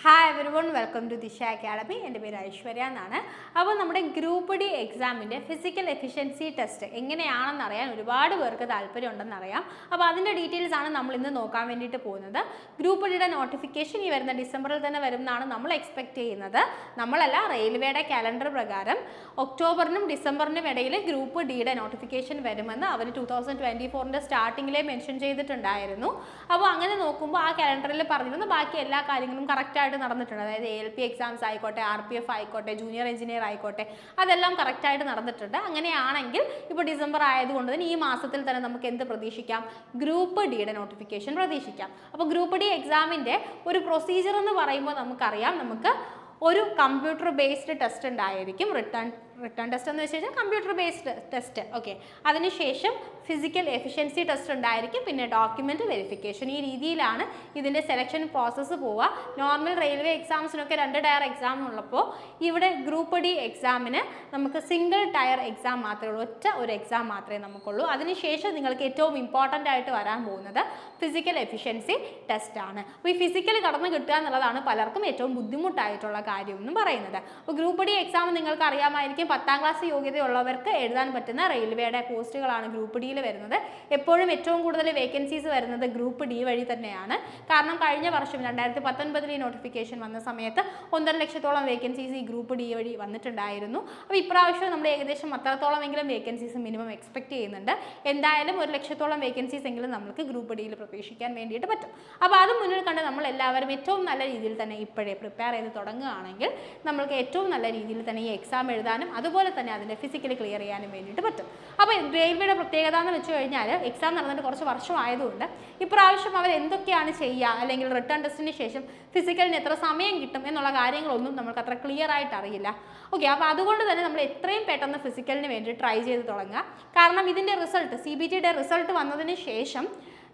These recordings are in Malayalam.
ഹായ് എവരിവൺ, വെൽക്കം ടു ദിശ അക്കാഡമി. എൻ്റെ പേര് ഐശ്വര്യ എന്നാണ്. അപ്പോൾ നമ്മുടെ ഗ്രൂപ്പ് ഡി എക്സാമിൻ്റെ ഫിസിക്കൽ എഫിഷ്യൻസി ടെസ്റ്റ് എങ്ങനെയാണെന്ന് അറിയാൻ ഒരുപാട് പേർക്ക് താല്പര്യം ഉണ്ടെന്നറിയാം. അപ്പോൾ അതിൻ്റെ ഡീറ്റെയിൽസ് ആണ് നമ്മൾ ഇന്ന് നോക്കാൻ വേണ്ടിയിട്ട് പോകുന്നത്. ഗ്രൂപ്പ് ഡിയുടെ നോട്ടിഫിക്കേഷൻ ഈ വരുന്ന ഡിസംബറിൽ തന്നെ വരുമെന്നാണ് നമ്മൾ എക്സ്പെക്ട് ചെയ്യുന്നത്. നമ്മളല്ല, റെയിൽവേയുടെ കാലണ്ടർ പ്രകാരം ഒക്ടോബറിനും ഡിസംബറിനും ഇടയിൽ ഗ്രൂപ്പ് ഡിയുടെ നോട്ടിഫിക്കേഷൻ വരുമെന്ന് അവർ 2024 സ്റ്റാർട്ടിങ്ങിലെ മെൻഷൻ ചെയ്തിട്ടുണ്ടായിരുന്നു. അപ്പോൾ അങ്ങനെ നോക്കുമ്പോൾ ആ കാലണ്ടറിൽ പറഞ്ഞിരുന്ന ബാക്കി എല്ലാ കാര്യങ്ങളും കറക്റ്റായിട്ട് നടന്നിട്ടുണ്ട്. അതായത് ALP എക്സാംസ് ആയിക്കോട്ടെ, RPF ആയിക്കോട്ടെ, ജൂനിയർ എഞ്ചിനീയർ ആയിക്കോട്ടെ, അതെല്ലാം കറക്റ്റായിട്ട് നടന്നിട്ടുണ്ട്. അങ്ങനെയാണെങ്കിൽ ഇപ്പോൾ ഡിസംബർ ആയതുകൊണ്ട് തന്നെ ഈ മാസത്തിൽ തന്നെ നമുക്ക് എന്ത് പ്രതീക്ഷിക്കാം? ഗ്രൂപ്പ് ഡിയുടെ നോട്ടിഫിക്കേഷൻ പ്രതീക്ഷിക്കാം. അപ്പോൾ ഗ്രൂപ്പ് ഡി എക്സാമിൻ്റെ ഒരു പ്രൊസീജിയർ എന്ന് പറയുമ്പോൾ നമുക്കറിയാം, നമുക്ക് ഒരു കമ്പ്യൂട്ടർ ബേസ്ഡ് ടെസ്റ്റ് ഉണ്ടായിരിക്കും. റിട്ടേൺ ടെസ്റ്റ് എന്ന് വെച്ച് കഴിഞ്ഞാൽ കമ്പ്യൂട്ടർ ബേസ്ഡ് ടെസ്റ്റ്. ഓക്കെ, അതിനുശേഷം ഫിസിക്കൽ എഫിഷ്യൻസി ടെസ്റ്റ് ഉണ്ടായിരിക്കും, പിന്നെ ഡോക്യുമെൻറ്റ് വെരിഫിക്കേഷൻ. ഈ രീതിയിലാണ് ഇതിൻ്റെ സെലക്ഷൻ പ്രോസസ്സ് പോവുക. നോർമൽ റെയിൽവേ എക്സാംസിനൊക്കെ 2 ടയർ എക്സാം ഉള്ളപ്പോൾ ഇവിടെ ഗ്രൂപ്പ് ഡി എക്സാമിന് നമുക്ക് സിംഗിൾ ടയർ എക്സാം മാത്രമേ ഉള്ളൂ, ഒറ്റ ഒരു എക്സാം മാത്രമേ നമുക്കുള്ളൂ. അതിനുശേഷം നിങ്ങൾക്ക് ഏറ്റവും ഇമ്പോർട്ടൻ്റ് ആയിട്ട് വരാൻ പോകുന്നത് ഫിസിക്കൽ എഫിഷ്യൻസി ടെസ്റ്റ് ആണ്. അപ്പോൾ ഈ ഫിസിക്കൽ കടന്നു കിട്ടുക എന്നുള്ളതാണ് പലർക്കും ഏറ്റവും ബുദ്ധിമുട്ടായിട്ടുള്ള കാര്യം എന്ന് പറയുന്നത്. അപ്പോൾ ഗ്രൂപ്പ് ഡി എക്സാം നിങ്ങൾക്ക് അറിയാമായിരിക്കും, 10ാം ക്ലാസ് യോഗ്യതയുള്ളവർക്ക് എഴുതാൻ പറ്റുന്ന റെയിൽവേയുടെ പോസ്റ്റുകളാണ് ഗ്രൂപ്പ് ഡിയിൽ വരുന്നത്. എപ്പോഴും ഏറ്റവും കൂടുതൽ വേക്കൻസീസ് വരുന്നത് ഗ്രൂപ്പ് ഡി വഴി തന്നെയാണ്. കാരണം കഴിഞ്ഞ വർഷം 2019 നോട്ടിഫിക്കേഷൻ വന്ന സമയത്ത് 1.5 ലക്ഷത്തോളം വേക്കൻസീസ് ഈ ഗ്രൂപ്പ് ഡി വഴി വന്നിട്ടുണ്ടായിരുന്നു. അപ്പോൾ ഇപ്രാവശ്യം നമ്മൾ ഏകദേശം അത്രത്തോളമെങ്കിലും വേക്കൻസീസ് മിനിമം എക്സ്പെക്ട് ചെയ്യുന്നുണ്ട്. എന്തായാലും 1 ലക്ഷത്തോളം വേക്കൻസീസ് എങ്കിലും നമുക്ക് ഗ്രൂപ്പ് ഡിയിൽ പ്രവേശിക്കാൻ വേണ്ടിയിട്ട് പറ്റും. അപ്പോൾ അത് മുന്നിൽ കണ്ട് നമ്മൾ എല്ലാവരും ഏറ്റവും നല്ല രീതിയിൽ തന്നെ ഇപ്പോഴേ പ്രിപ്പയർ ചെയ്ത് തുടങ്ങുകയാണെങ്കിൽ നമ്മൾക്ക് ഏറ്റവും നല്ല രീതിയിൽ തന്നെ ഈ എക്സാം എഴുതാനും അതുപോലെ തന്നെ അതിൻ്റെ ഫിസിക്കലി ക്ലിയർ ചെയ്യാനും വേണ്ടിയിട്ട് പറ്റും. അപ്പോൾ റെയിൽവേയുടെ പ്രത്യേകത എന്ന് വെച്ച് കഴിഞ്ഞാൽ, എക്സാം നടന്നിട്ട് കുറച്ച് വർഷമായതുകൊണ്ട് ഇപ്രാവശ്യം അവർ എന്തൊക്കെയാണ് ചെയ്യുക, അല്ലെങ്കിൽ റിട്ടേൺ ടെസ്റ്റിന് ശേഷം ഫിസിക്കലിന് എത്ര സമയം കിട്ടും എന്നുള്ള കാര്യങ്ങളൊന്നും നമുക്ക് അത്ര ക്ലിയർ ആയിട്ട് അറിയില്ല. ഓക്കെ, അപ്പോൾ അതുകൊണ്ട് തന്നെ നമ്മൾ എത്രയും പെട്ടെന്ന് ഫിസിക്കലിന് വേണ്ടി ട്രൈ ചെയ്ത് തുടങ്ങുക. കാരണം ഇതിൻ്റെ റിസൾട്ട്, CBTയുടെ റിസൾട്ട് വന്നതിന് ശേഷം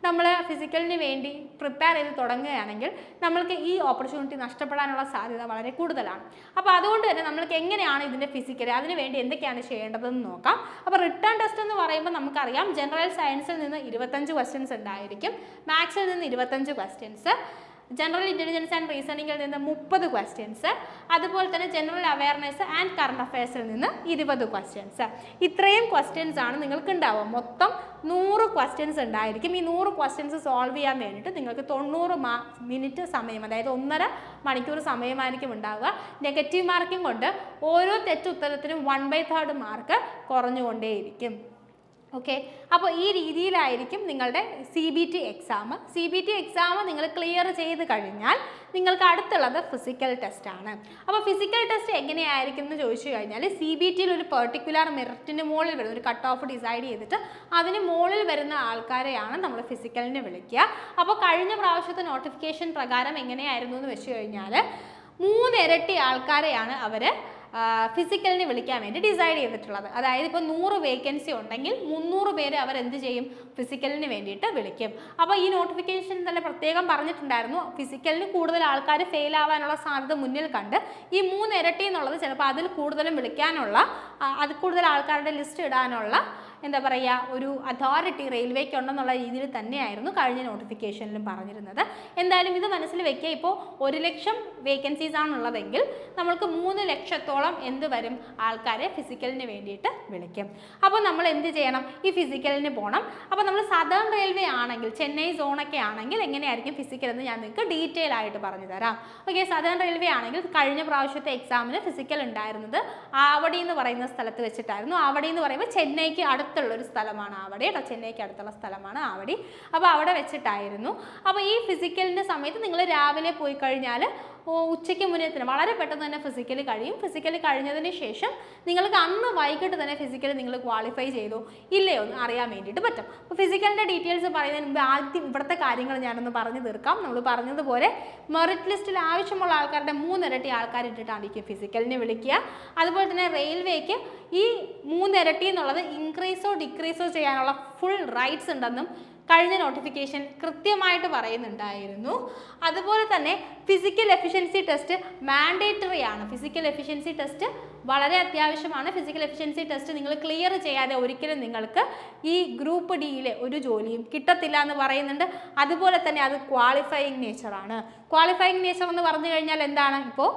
നമ്മൾ ഫിസിക്കലിന് വേണ്ടി പ്രിപ്പയർ ചെയ്ത് തുടങ്ങുകയാണെങ്കിൽ നമ്മൾക്ക് ഈ ഓപ്പർച്യൂണിറ്റി നഷ്ടപ്പെടാനുള്ള സാധ്യത വളരെ കൂടുതലാണ്. അപ്പോൾ അതുകൊണ്ട് തന്നെ നമ്മൾക്ക് എങ്ങനെയാണ് ഇതിൻ്റെ ഫിസിക്കൽ, അതിന് വേണ്ടി എന്തൊക്കെയാണ് ചെയ്യേണ്ടതെന്ന് നോക്കാം. അപ്പോൾ റിട്ടേൺ ടെസ്റ്റ് എന്ന് പറയുമ്പോൾ നമുക്കറിയാം, ജനറൽ സയൻസിൽ നിന്ന് 25 ക്വസ്റ്റ്യൻസ് ഉണ്ടായിരിക്കും, മാത്സിൽ നിന്ന് 25 ക്വസ്റ്റ്യൻസ്, ജനറൽ ഇൻ്റലിജൻസ് ആൻഡ് റീസണിങ്ങിൽ നിന്ന് 30 ക്വസ്റ്റ്യൻസ്, അതുപോലെ തന്നെ ജനറൽ അവയർനെസ് ആൻഡ് കറണ്ട് അഫയേഴ്സിൽ നിന്ന് 20 ക്വസ്റ്റ്യൻസ്. ഇത്രയും ക്വസ്റ്റ്യൻസ് ആണ് നിങ്ങൾക്ക് ഉണ്ടാവുക. മൊത്തം 100 ക്വസ്റ്റ്യൻസ് ഉണ്ടായിരിക്കും. ഈ 100 ക്വസ്റ്റ്യൻസ് സോൾവ് ചെയ്യാൻ വേണ്ടിയിട്ട് നിങ്ങൾക്ക് 90 മിനിറ്റ് സമയം, അതായത് 1.5 മണിക്കൂർ സമയമായിരിക്കും ഉണ്ടാവുക. നെഗറ്റീവ് മാർക്കിംഗ് കൊണ്ട് ഓരോ തെറ്റുത്തരത്തിനും 1/3 മാർക്ക് കുറഞ്ഞുകൊണ്ടേയിരിക്കും. ഓക്കെ, അപ്പോൾ ഈ രീതിയിലായിരിക്കും നിങ്ങളുടെ CBT എക്സാം. CBT എക്സാം നിങ്ങൾ ക്ലിയർ ചെയ്ത് കഴിഞ്ഞാൽ നിങ്ങൾക്ക് അടുത്തുള്ളത് ഫിസിക്കൽ ടെസ്റ്റാണ്. അപ്പോൾ ഫിസിക്കൽ ടെസ്റ്റ് എങ്ങനെയായിരിക്കും എന്ന് ചോദിച്ചു കഴിഞ്ഞാൽ, CBTയിൽ ഒരു പെർട്ടിക്കുലർ മെറിറ്റിന് മുകളിൽ വരുന്ന ഒരു കട്ട് ഓഫ് ഡിസൈഡ് ചെയ്തിട്ട് അതിന് മുകളിൽ വരുന്ന ആൾക്കാരെയാണ് നമ്മൾ ഫിസിക്കലിന് വിളിക്കുക. അപ്പോൾ കഴിഞ്ഞ പ്രാവശ്യത്തെ നോട്ടിഫിക്കേഷൻ പ്രകാരം എങ്ങനെയായിരുന്നു എന്ന് വെച്ച് കഴിഞ്ഞാൽ, 3 ഇരട്ടി ആൾക്കാരെയാണ് അവർ ഫിസിക്കലിന് വിളിക്കാൻ വേണ്ടി ഡിസൈഡ് ചെയ്തിട്ടുള്ളത്. അതായത് ഇപ്പോൾ 100 വേക്കൻസി ഉണ്ടെങ്കിൽ 300 പേര് അവർ എന്ത് ചെയ്യും? ഫിസിക്കലിന് വേണ്ടിയിട്ട് വിളിക്കും. അപ്പോൾ ഈ നോട്ടിഫിക്കേഷൻ തന്നെ പ്രത്യേകം പറഞ്ഞിട്ടുണ്ടായിരുന്നു, ഫിസിക്കലിന് കൂടുതൽ ആൾക്കാർ ഫെയിൽ ആവാനുള്ള സാധ്യത മുന്നിൽ കണ്ട് ഈ 3 ഇരട്ടി എന്നുള്ളത് ചിലപ്പോൾ അതിൽ കൂടുതലും വിളിക്കാനുള്ള, അതിൽ കൂടുതൽ ആൾക്കാരുടെ ലിസ്റ്റ് ഇടാനുള്ള എന്താ പറയുക, ഒരു അതോറിറ്റി റെയിൽവേക്ക് ഉണ്ടെന്നുള്ള രീതിയിൽ തന്നെയായിരുന്നു കഴിഞ്ഞ നോട്ടിഫിക്കേഷനിലും പറഞ്ഞിരുന്നത്. എന്തായാലും ഇത് മനസ്സിൽ വെക്കുക. ഇപ്പോൾ 1 ലക്ഷം വേക്കൻസീസ് ആണുള്ളതെങ്കിൽ നമ്മൾക്ക് 3 ലക്ഷത്തോളം എന്ത് വരും? ആൾക്കാരെ ഫിസിക്കലിന് വേണ്ടിയിട്ട് വിളിക്കും. അപ്പോൾ നമ്മൾ എന്ത് ചെയ്യണം? ഈ ഫിസിക്കലിന് പോകണം. അപ്പോൾ നമ്മൾ സദേൺ റെയിൽവേ ആണെങ്കിൽ, ചെന്നൈ സോണൊക്കെ ആണെങ്കിൽ എങ്ങനെയായിരിക്കും ഫിസിക്കൽ എന്ന് ഞാൻ നിങ്ങൾക്ക് ഡീറ്റെയിൽ ആയിട്ട് പറഞ്ഞു തരാം. ഓക്കെ, സദേൺ റെയിൽവേ ആണെങ്കിൽ കഴിഞ്ഞ പ്രാവശ്യത്തെ എക്സാമിന് ഫിസിക്കൽ ഉണ്ടായിരുന്നത് ആവടി എന്ന് പറയുന്ന സ്ഥലത്ത് വെച്ചിട്ടായിരുന്നു. ആവടി എന്ന് പറയുമ്പോൾ ചെന്നൈക്ക് അടുത്തുള്ളൊരു സ്ഥലമാണ് ആവടി കേട്ടോ, ചെന്നൈക്ക് അടുത്തുള്ള സ്ഥലമാണ് ആവടി. അപ്പോൾ അവിടെ വെച്ചിട്ടായിരുന്നു. അപ്പോൾ ഈ ഫിസിക്കലിൻ്റെ സമയത്ത് നിങ്ങൾ രാവിലെ പോയി കഴിഞ്ഞാൽ ഉച്ചയ്ക്ക് മുന്നേ തന്നെ വളരെ പെട്ടെന്ന് തന്നെ ഫിസിക്കൽ കഴിയും. ഫിസിക്കൽ കഴിഞ്ഞതിന് ശേഷം നിങ്ങൾക്ക് അന്ന് വൈകിട്ട് തന്നെ ഫിസിക്കൽ നിങ്ങൾ ക്വാളിഫൈ ചെയ്തോ ഇല്ലയോ എന്ന് അറിയാൻ വേണ്ടിയിട്ട് പറ്റും. അപ്പോൾ ഫിസിക്കലിൻ്റെ ഡീറ്റെയിൽസ് പറയുന്നതിന് മുമ്പ് ആദ്യം ഇവിടുത്തെ കാര്യങ്ങൾ ഞാനൊന്ന് പറഞ്ഞു തീർക്കാം. നമ്മൾ പറഞ്ഞതുപോലെ മെറിറ്റ് ലിസ്റ്റിൽ ആവശ്യമുള്ള ആൾക്കാരുടെ 3 ഇരട്ടി ആൾക്കാർ ഇട്ടിട്ടായിരിക്കും ഫിസിക്കലിന് വിളിക്കുക. അതുപോലെ തന്നെ റെയിൽവേക്ക് ഈ 3 ഇരട്ടി എന്നുള്ളത് ഇൻക്രീസോ ഡിക്രീസോ ചെയ്യാനുള്ള ഫുൾ റൈറ്റ്സ് ഉണ്ടെന്നും കഴിഞ്ഞ നോട്ടിഫിക്കേഷൻ കൃത്യമായിട്ട് പറയുന്നുണ്ടായിരുന്നു. അതുപോലെ തന്നെ ഫിസിക്കൽ എഫിഷ്യൻസി ടെസ്റ്റ് മാൻഡേറ്ററി ആണ്. ഫിസിക്കൽ എഫിഷ്യൻസി ടെസ്റ്റ് വളരെ അത്യാവശ്യമാണ്. ഫിസിക്കൽ എഫിഷ്യൻസി ടെസ്റ്റ് നിങ്ങൾ ക്ലിയർ ചെയ്യാതെ ഒരിക്കലും നിങ്ങൾക്ക് ഈ ഗ്രൂപ്പ് ഡിയിലെ ഒരു ജോലിയും കിട്ടത്തില്ല എന്ന് പറയുന്നുണ്ട്. അതുപോലെ തന്നെ അത് ക്വാളിഫയിങ് നേച്ചറാണ്. ക്വാളിഫയിങ് നേച്ചർ എന്ന് പറഞ്ഞു കഴിഞ്ഞാൽ എന്താണ്? ഇപ്പോൾ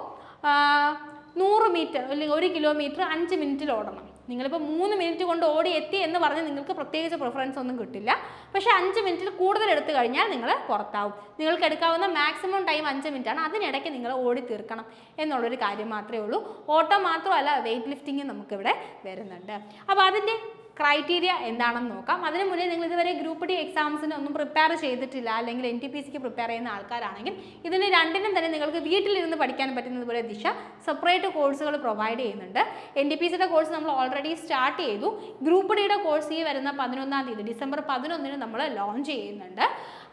100 മീറ്റർ അല്ലെങ്കിൽ 1 കിലോമീറ്റർ 5 മിനിറ്റിൽ ഓടണം. നിങ്ങളിപ്പോൾ 3 മിനിറ്റ് കൊണ്ട് ഓടി എത്തി എന്ന് പറഞ്ഞാൽ നിങ്ങൾക്ക് പ്രത്യേകിച്ച് പ്രിഫറൻസ് ഒന്നും കിട്ടില്ല. പക്ഷേ 5 മിനിറ്റിൽ കൂടുതൽ എടുത്തു കഴിഞ്ഞാൽ നിങ്ങൾ പുറത്താവും. നിങ്ങൾക്ക് എടുക്കാവുന്ന മാക്സിമം ടൈം 5 മിനിറ്റാണ്. അതിനിടയ്ക്ക് നിങ്ങൾ ഓടി തീർക്കണം എന്നുള്ളൊരു കാര്യം മാത്രമേ ഉള്ളൂ. ഓട്ടം മാത്രമല്ല, വെയിറ്റ് ലിഫ്റ്റിംഗ് നമുക്കിവിടെ വരുന്നുണ്ട്. അപ്പോൾ അതിൻ്റെ ക്രൈറ്റീരിയ എന്താണെന്ന് നോക്കാം. അതിന് മുന്നേ നിങ്ങൾ ഇതുവരെ ഗ്രൂപ്പ് ഡി എക്സാംസിന് ഒന്നും പ്രിപ്പയർ ചെയ്തിട്ടില്ല, അല്ലെങ്കിൽ NTPCക്ക് പ്രിപ്പയർ ചെയ്യുന്ന ആൾക്കാരാണെങ്കിൽ ഇതിന് രണ്ടിനും തന്നെ നിങ്ങൾക്ക് വീട്ടിലിരുന്ന് പഠിക്കാൻ പറ്റുന്നത് പോലെ ദിശ സെപ്പറേറ്റ് കോഴ്സുകൾ പ്രൊവൈഡ് ചെയ്യുന്നുണ്ട്. NTPCയുടെ കോഴ്സ് നമ്മൾ ഓൾറെഡി സ്റ്റാർട്ട് ചെയ്തു. ഗ്രൂപ്പ് ഡിയുടെ കോഴ്സ് ഈ വരുന്ന 11-ാം തീയതി ഡിസംബർ 11-ന് നമ്മൾ ലോഞ്ച് ചെയ്യുന്നുണ്ട്.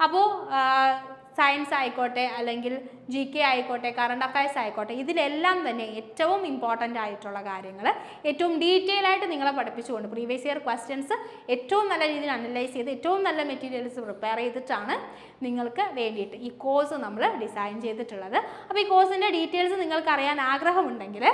അപ്പോൾ സയൻസ് ആയിക്കോട്ടെ, അല്ലെങ്കിൽ GK ആയിക്കോട്ടെ, കറണ്ട് അഫയേഴ്സ് ആയിക്കോട്ടെ, ഇതിലെല്ലാം തന്നെ ഏറ്റവും ഇമ്പോർട്ടൻ്റ് ആയിട്ടുള്ള കാര്യങ്ങൾ ഏറ്റവും ഡീറ്റെയിൽ ആയിട്ട് നിങ്ങളെ പഠിപ്പിച്ചുകൊണ്ട് പ്രീവിയസ് ഇയർ ക്വസ്റ്റ്യൻസ് ഏറ്റവും നല്ല രീതിയിൽ അനലൈസ് ചെയ്ത് ഏറ്റവും നല്ല മെറ്റീരിയൽസ് പ്രിപ്പയർ ചെയ്തിട്ടാണ് നിങ്ങൾക്ക് വേണ്ടിയിട്ട് ഈ കോഴ്സ് നമ്മൾ ഡിസൈൻ ചെയ്തിട്ടുള്ളത്. അപ്പോൾ ഈ കോഴ്സിൻ്റെ ഡീറ്റെയിൽസ് നിങ്ങൾക്ക് അറിയാൻ ആഗ്രഹമുണ്ടെങ്കിൽ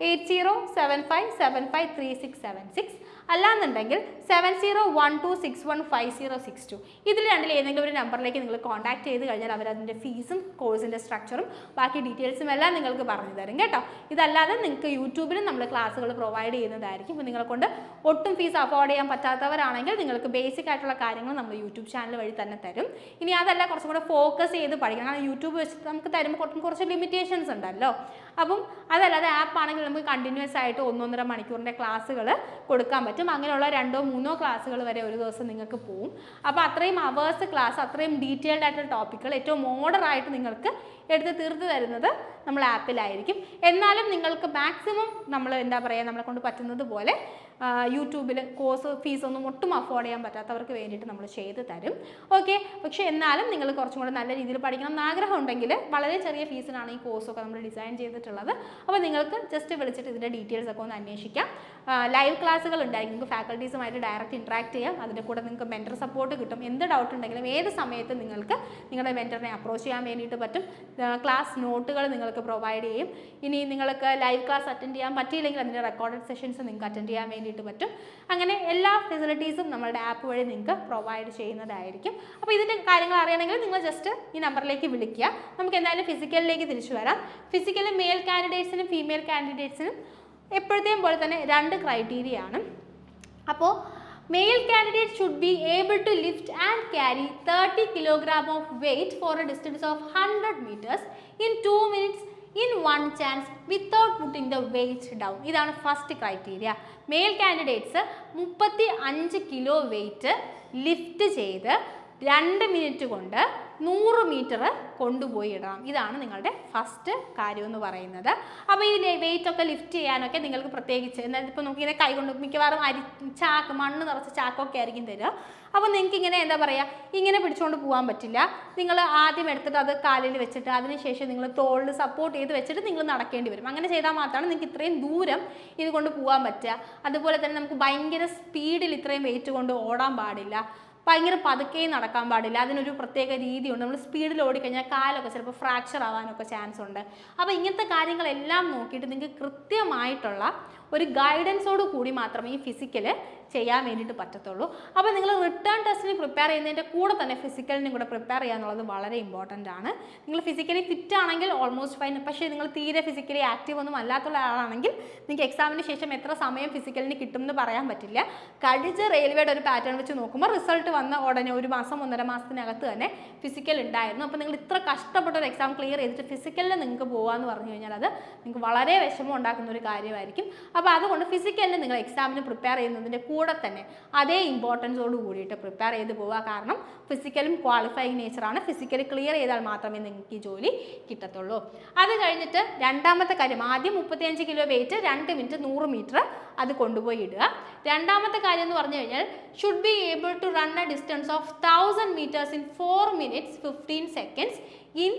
8075753676 അല്ലാന്നുണ്ടെങ്കിൽ 7012615062 ഇതിൽ രണ്ടിൽ ഏതെങ്കിലും ഒരു നമ്പറിലേക്ക് നിങ്ങൾ കോൺടാക്ട് ചെയ്ത് കഴിഞ്ഞാൽ അവരതിൻ്റെ ഫീസും കോഴ്സിൻ്റെ സ്ട്രക്ചറും ബാക്കി ഡീറ്റെയിൽസും എല്ലാം നിങ്ങൾക്ക് പറഞ്ഞു തരും കേട്ടോ. ഇതല്ലാതെ നിങ്ങൾക്ക് യൂട്യൂബിലും നമ്മൾ ക്ലാസ്സുകൾ പ്രൊവൈഡ് ചെയ്യുന്നതായിരിക്കും. ഇപ്പോൾ നിങ്ങളെ കൊണ്ട് ഒട്ടും ഫീസ് അഫോർഡ് ചെയ്യാൻ പറ്റാത്തവരാണെങ്കിൽ നിങ്ങൾക്ക് ബേസിക് ആയിട്ടുള്ള കാര്യങ്ങൾ നമ്മൾ യൂട്യൂബ് ചാനൽ വഴി തന്നെ തരും. ഇനി അതല്ല കുറച്ചും കൂടെ ഫോക്കസ് ചെയ്ത് പഠിക്കണം. കാരണം യൂട്യൂബ് വെച്ചിട്ട് നമുക്ക് തരുമ്പോൾ കുറച്ച് ലിമിറ്റേഷൻസ് ഉണ്ടല്ലോ. അപ്പം അതല്ലാതെ ആപ്പ് ആണെങ്കിൽ നമുക്ക് കണ്ടിന്യൂസ് ആയിട്ട് 1-1.5 മണിക്കൂറിൻ്റെ ക്ലാസ്സുകൾ കൊടുക്കാൻ പറ്റും. അങ്ങനെയുള്ള 2-3 ക്ലാസ്സുകൾ വരെ ഒരു ദിവസം നിങ്ങൾക്ക് പോവും. അപ്പോൾ അത്രയും അവേഴ്സ് ക്ലാസ്, അത്രയും ഡീറ്റെയിൽഡ് ആയിട്ടുള്ള ടോപ്പിക്കുകൾ ഏറ്റവും മോഡറായിട്ട് നിങ്ങൾക്ക് എടുത്ത് തീർത്ത് തരുന്നത് നമ്മൾ ആപ്പിലായിരിക്കും. എന്നാലും നിങ്ങൾക്ക് മാക്സിമം നമ്മൾ എന്താ പറയുക, നമ്മളെ കൊണ്ട് പറ്റുന്നത് പോലെ യൂട്യൂബിൽ കോഴ്സ് ഫീസൊന്നും ഒട്ടും അഫോർഡ് ചെയ്യാൻ പറ്റാത്തവർക്ക് വേണ്ടിയിട്ട് നമ്മൾ ചെയ്ത് തരും. ഓക്കെ, പക്ഷേ എന്നാലും നിങ്ങൾ കുറച്ചും കൂടെ നല്ല രീതിയിൽ പഠിക്കണം എന്ന് ആഗ്രഹം ഉണ്ടെങ്കിൽ വളരെ ചെറിയ ഫീസിനാണ് ഈ കോഴ്സൊക്കെ നമ്മൾ ഡിസൈൻ ചെയ്തിട്ടുള്ളത്. അപ്പോൾ നിങ്ങൾക്ക് ജസ്റ്റ് വിളിച്ചിട്ട് ഇതിൻ്റെ ഡീറ്റെയിൽസ് ഒക്കെ ഒന്ന് അന്വേഷിക്കാം. ലൈവ് ക്ലാസ്സുകൾ ഉണ്ടായിരിക്കും. നിങ്ങൾക്ക് ഫാക്കൽറ്റീസുമായിട്ട് ഡയറക്റ്റ് ഇൻട്രാക്ട് ചെയ്യാം. അതിൻ്റെ കൂടെ നിങ്ങൾക്ക് മെൻറ്റർ സപ്പോർട്ട് കിട്ടും. എന്ത് ഡൗട്ട് ഉണ്ടെങ്കിലും ഏത് സമയത്ത് നിങ്ങൾക്ക് നിങ്ങളുടെ മെൻറ്ററിനെ അപ്രോച്ച് ചെയ്യാൻ വേണ്ടിയിട്ട് പറ്റും. ക്ലാസ് നോട്ടുകൾ നിങ്ങൾക്ക് പ്രൊവൈഡ് ചെയ്യും. ഇനി നിങ്ങൾക്ക് ലൈവ് ക്ലാസ് അറ്റൻഡ് ചെയ്യാൻ പറ്റിയില്ലെങ്കിൽ അതിൻ്റെ റെക്കോർഡഡ് സെഷൻസ് നിങ്ങൾക്ക് അറ്റൻഡ് ചെയ്യാൻ വേണ്ടിയിട്ട് പറ്റും. അങ്ങനെ എല്ലാ ഫെസിലിറ്റീസും നമ്മളുടെ ആപ്പ് വഴി നിങ്ങൾക്ക് പ്രൊവൈഡ് ചെയ്യുന്നതായിരിക്കും. അപ്പോൾ ഇതിൻ്റെ കാര്യങ്ങൾ അറിയണമെങ്കിൽ നിങ്ങൾ ജസ്റ്റ് ഈ നമ്പറിലേക്ക് വിളിക്കുക. നമുക്ക് എന്തായാലും ഫിസിക്കലിലേക്ക് തിരിച്ചു വരാം. ഫിസിക്കൽ മെയിൽ കാൻഡിഡേറ്റ്സിനും ഫീമെയിൽ കാൻഡിഡേറ്റ്സിനും എപ്പോഴത്തെയും പോലെ തന്നെ 2 ക്രൈറ്റീരിയ ആണ്. അപ്പോൾ male candidate should be able to lift and carry 30 kg of weight for a distance of 100 meters in 2 minutes in one chance without putting the weight down. ഇതാണ് first criteria. Mail candidates 35 kilo weight lift ചെയ്ത് 2 മിനിറ്റ് കൊണ്ട് 100 മീറ്റർ കൊണ്ടുപോയി ഇടണം. ഇതാണ് നിങ്ങളുടെ ഫസ്റ്റ് കാര്യം എന്ന് പറയുന്നത്. അപ്പോൾ ഈ വെയിറ്റ് ഒക്കെ ലിഫ്റ്റ് ചെയ്യാനൊക്കെ നിങ്ങൾക്ക് പ്രത്യേകിച്ച് എന്നാൽ ഇപ്പോൾ നമുക്കിങ്ങനെ കൈ കൊണ്ട് മിക്കവാറും ചാക്ക് മണ്ണ് നിറച്ച ചാക്കൊക്കെ ആയിരിക്കും തരിക. അപ്പോൾ നിങ്ങൾക്ക് ഇങ്ങനെ എന്താ പറയുക, ഇങ്ങനെ പിടിച്ചുകൊണ്ട് പോകാൻ പറ്റില്ല. നിങ്ങൾ ആദ്യം എടുത്തിട്ട് അത് കാലിൽ വെച്ചിട്ട് അതിനുശേഷം നിങ്ങൾ തോളിൽ സപ്പോർട്ട് ചെയ്ത് വെച്ചിട്ട് നിങ്ങൾ നടക്കേണ്ടി വരും. അങ്ങനെ ചെയ്താൽ മാത്രമാണ് നിങ്ങൾക്ക് ഇത്രയും ദൂരം ഇത് കൊണ്ട് പോകാൻ പറ്റുക. അതുപോലെ തന്നെ നമുക്ക് ഭയങ്കര സ്പീഡിൽ ഇത്രയും വെയിറ്റ് കൊണ്ട് ഓടാൻ പാടില്ല. ഭയങ്കര പതുക്കെയും നടക്കാൻ പാടില്ല. അതിനൊരു പ്രത്യേക രീതിയുണ്ട്. നമ്മൾ സ്പീഡിൽ ഓടിക്കഴിഞ്ഞാൽ കാലൊക്കെ ചിലപ്പോൾ ഫ്രാക്ചർ ആവാനൊക്കെ ചാൻസ് ഉണ്ട്. അപ്പോൾ ഇങ്ങനത്തെ കാര്യങ്ങളെല്ലാം നോക്കിയിട്ട് നിങ്ങൾക്ക് കൃത്യമായിട്ടുള്ള ഒരു ഗൈഡൻസോട് കൂടി മാത്രമേ ഈ ഫിസിക്കൽ ചെയ്യാൻ വേണ്ടിയിട്ട് പറ്റത്തുള്ളൂ. അപ്പോൾ നിങ്ങൾ റിട്ടേൺ ടെസ്റ്റിന് പ്രിപ്പയർ ചെയ്യുന്നതിൻ്റെ കൂടെ തന്നെ ഫിസിക്കലിനും കൂടെ പ്രിപ്പയർ ചെയ്യുക എന്നുള്ളത് വളരെ ഇമ്പോർട്ടൻ്റ് ആണ്. നിങ്ങൾ ഫിസിക്കലി ഫിറ്റ് ആണെങ്കിൽ ഓൾമോസ്റ്റ് ഫൈൻ. പക്ഷേ നിങ്ങൾ തീരെ ഫിസിക്കലി ആക്റ്റീവ് ഒന്നും അല്ലാത്തുള്ള ആളാണെങ്കിൽ നിങ്ങൾക്ക് എക്സാമിന് ശേഷം എത്ര സമയം ഫിസിക്കലിന് കിട്ടുമെന്ന് പറയാൻ പറ്റില്ല. കഴിഞ്ഞ റെയിൽവേയുടെ ഒരു പാറ്റേൺ വെച്ച് നോക്കുമ്പോൾ റിസൾട്ട് വന്ന ഉടനെ 1 മാസം 1.5 മാസത്തിനകത്ത് തന്നെ ഫിസിക്കൽ ഉണ്ടായിരുന്നു. അപ്പോൾ നിങ്ങൾ ഇത്ര കഷ്ടപ്പെട്ട ഒരു എക്സാം ക്ലിയർ ചെയ്തിട്ട് ഫിസിക്കലിൽ നിങ്ങൾക്ക് പോകാമെന്ന് പറഞ്ഞു കഴിഞ്ഞാൽ അത് നിങ്ങൾക്ക് വളരെ വിഷമം ഉണ്ടാക്കുന്ന ഒരു കാര്യമായിരിക്കും. അപ്പോൾ അതുകൊണ്ട് ഫിസിക്കലിന് നിങ്ങൾ എക്സാമിന് പ്രിപ്പയർ ചെയ്യുന്നതിൻ്റെ കൂടെ തന്നെ അതേ ഇമ്പോർട്ടൻസോട് കൂടിയിട്ട് പ്രിപ്പയർ ചെയ്ത് പോവുക. കാരണം ഫിസിക്കലും ക്വാളിഫയിങ് നേച്ചറാണ്. ഫിസിക്കലി ക്ലിയർ ചെയ്താൽ മാത്രമേ നിങ്ങൾക്ക് ഈ ജോലി കിട്ടത്തുള്ളൂ. അത് കഴിഞ്ഞിട്ട് രണ്ടാമത്തെ കാര്യം, ആദ്യം 35 കിലോ വെയിറ്റ് 2 മിനിറ്റ് 100 മീറ്റർ അത് കൊണ്ടുപോയി ഇടുക. രണ്ടാമത്തെ കാര്യം എന്ന് പറഞ്ഞു കഴിഞ്ഞാൽ should be able to run a distance of 1000 meters in 4 minutes 15 seconds in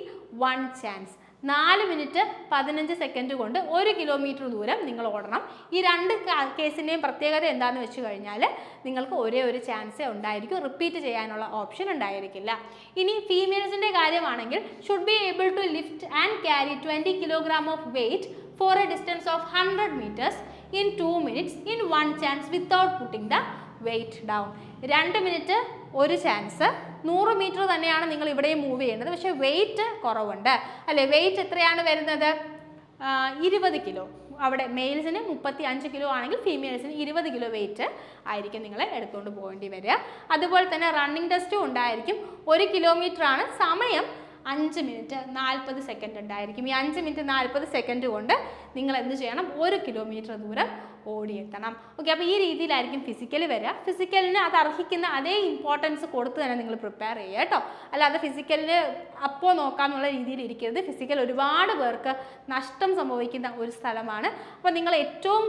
one chance. 4 minute 15 second കൊണ്ട് 1 കിലോമീറ്റർ ദൂരം നിങ്ങൾ ഓടണം. ഈ രണ്ട് കേസിൻ്റെയും പ്രത്യേകത എന്താണെന്ന് വെച്ച് കഴിഞ്ഞാൽ നിങ്ങൾക്ക് ഒരേ ഒരു ചാൻസേ ഉണ്ടായിരിക്കും, റിപ്പീറ്റ് ചെയ്യാനുള്ള ഓപ്ഷൻ ഉണ്ടായിരിക്കില്ല. ഇനി ഫീമെയിൽസിൻ്റെ കാര്യമാണെങ്കിൽ should be able to lift and carry 20 kilogram of weight for a distance of 100 metres in 2 minutes in one chance without putting the weight down. 2 minute ഒരു ചാൻസ്, 100 മീറ്റർ തന്നെയാണ് നിങ്ങൾ ഇവിടെയും മൂവ് ചെയ്യുന്നത്, പക്ഷേ വെയിറ്റ് കുറവുണ്ട് അല്ലേ. വെയിറ്റ് എത്രയാണ് വരുന്നത്? 20 കിലോ. അവിടെ മെയിൽസിന് 35 കിലോ ആണെങ്കിൽ ഫീമെയിൽസിന് 20 കിലോ വെയിറ്റ് ആയിരിക്കും നിങ്ങൾ എടുത്തുകൊണ്ട് പോകേണ്ടി വരിക. അതുപോലെ തന്നെ റണ്ണിങ് ടെസ്റ്റും ഉണ്ടായിരിക്കും. 1 കിലോമീറ്റർ ആണ്, സമയം 5 മിനിറ്റ് 40 സെക്കൻഡ് ഉണ്ടായിരിക്കും. ഈ 5 മിനിറ്റ് 40 സെക്കൻഡ് കൊണ്ട് നിങ്ങൾ എന്ത് ചെയ്യണം? 1 കിലോമീറ്റർ ദൂരം ഓടിയെത്തണം. ഓക്കെ, അപ്പോൾ ഈ രീതിയിലായിരിക്കും ഫിസിക്കൽ വരിക. ഫിസിക്കലിന് അത് അർഹിക്കുന്ന അതേ ഇമ്പോർട്ടൻസ് കൊടുത്ത് തന്നെ നിങ്ങൾ പ്രിപ്പയർ ചെയ്യുക കേട്ടോ. അല്ലാതെ ഫിസിക്കലിന് അപ്പോൾ നോക്കാമെന്നുള്ള രീതിയിൽ ഇരിക്കരുത്. ഫിസിക്കൽ ഒരുപാട് പേർക്ക് നഷ്ടം സംഭവിക്കുന്ന ഒരു സ്ഥലമാണ്. അപ്പോൾ നിങ്ങൾ ഏറ്റവും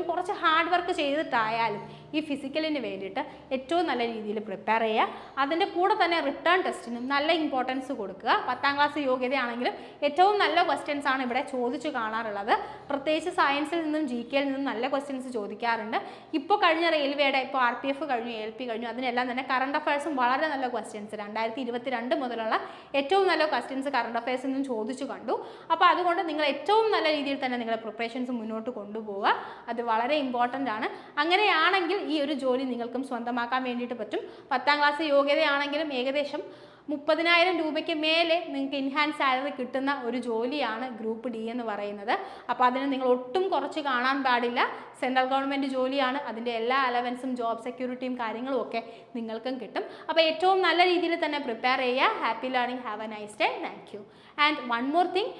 കുറച്ച് ഹാർഡ് വർക്ക് ചെയ്തിട്ടായാലും ഈ ഫിസിക്കലിന് വേണ്ടിയിട്ട് ഏറ്റവും നല്ല രീതിയിൽ പ്രിപ്പയർ ചെയ്യുക. അതിൻ്റെ കൂടെ തന്നെ റിട്ടേൺ ടെസ്റ്റിനും നല്ല ഇമ്പോർട്ടൻസ് കൊടുക്കുക. 10ാം ക്ലാസ് യോഗ്യതയാണെങ്കിലും ഏറ്റവും നല്ല ക്വസ്റ്റ്യൻസ് ആണ് ഇവിടെ ചോദിച്ചു കാണാറുള്ളത്. പ്രത്യേകിച്ച് സയൻസിൽ നിന്നും GK-യിൽ നിന്നും നല്ല ക്വസ്റ്റ്യൻസ് ചോദിക്കാറുണ്ട്. ഇപ്പോൾ കഴിഞ്ഞ റെയിൽവേയുടെ ഇപ്പോൾ RPF കഴിഞ്ഞു, ALP കഴിഞ്ഞു, അതിനെല്ലാം തന്നെ കറണ്ട് അഫയേഴ്സും വളരെ നല്ല ക്വസ്റ്റ്യൻസ് 2022 മുതലുള്ള ഏറ്റവും നല്ല ക്വസ്റ്റ്യൻസ് കറണ്ട് അഫയേഴ്സിൽ നിന്നും ചോദിച്ചു കണ്ടു. അപ്പോൾ അതുകൊണ്ട് നിങ്ങൾ ഏറ്റവും നല്ല രീതിയിൽ തന്നെ നിങ്ങളുടെ പ്രിപ്പറേഷൻസ് മുന്നോട്ട് കൊണ്ടുപോവുക. അത് വളരെ ഇമ്പോർട്ടൻ്റ് ആണ്. അങ്ങനെയാണെങ്കിൽ ഈ ഒരു ജോലി നിങ്ങൾക്കും സ്വന്തമാക്കാൻ വേണ്ടിയിട്ട് പറ്റും. 10ാം ക്ലാസ് യോഗ്യതയാണെങ്കിലും ഏകദേശം 30,000 രൂപയ്ക്ക് മേലെ നിങ്ങൾക്ക് ഇൻഹാൻസ് സാലറി കിട്ടുന്ന ഒരു ജോലിയാണ് ഗ്രൂപ്പ് D എന്ന് പറയുന്നത്. അപ്പോൾ അതിന് നിങ്ങൾ ഒട്ടും കുറച്ച് കാണാൻ പാടില്ല. സെൻട്രൽ ഗവൺമെൻറ് ജോലിയാണ്, അതിൻ്റെ എല്ലാ അലവൻസും ജോബ് സെക്യൂരിറ്റിയും കാര്യങ്ങളും ഒക്കെ നിങ്ങൾക്കും കിട്ടും. അപ്പോൾ ഏറ്റവും നല്ല രീതിയിൽ തന്നെ പ്രിപ്പയർ ചെയ്യുക. Happy learning, have A nice day, thank you. And one more thing,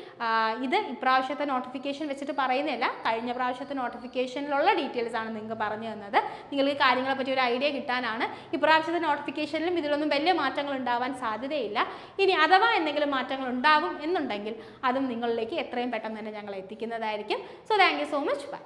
ഇത് ഇപ്രാവശ്യത്തെ നോട്ടിഫിക്കേഷൻ വെച്ചിട്ട് പറയുന്നില്ല, കഴിഞ്ഞ പ്രാവശ്യത്തെ നോട്ടിഫിക്കേഷനിലുള്ള ഡീറ്റെയിൽസ് ആണ് നിങ്ങൾക്ക് പറഞ്ഞു തന്നത്. നിങ്ങൾക്ക് കാര്യങ്ങളെ പറ്റി ഒരു ഐഡിയ കിട്ടാനാണ്. ഇപ്രാവശ്യത്തെ നോട്ടിഫിക്കേഷനിലും ഇതിലൊന്നും വലിയ മാറ്റങ്ങൾ ഉണ്ടാവാൻ സാധ്യതയില്ല. ഇനി അഥവാ എന്തെങ്കിലും മാറ്റങ്ങൾ ഉണ്ടാവും എന്നുണ്ടെങ്കിൽ അതും നിങ്ങളിലേക്ക് എത്രയും പെട്ടെന്ന് തന്നെ ഞങ്ങൾ എത്തിക്കുന്നതായിരിക്കും. So thank you so much, by.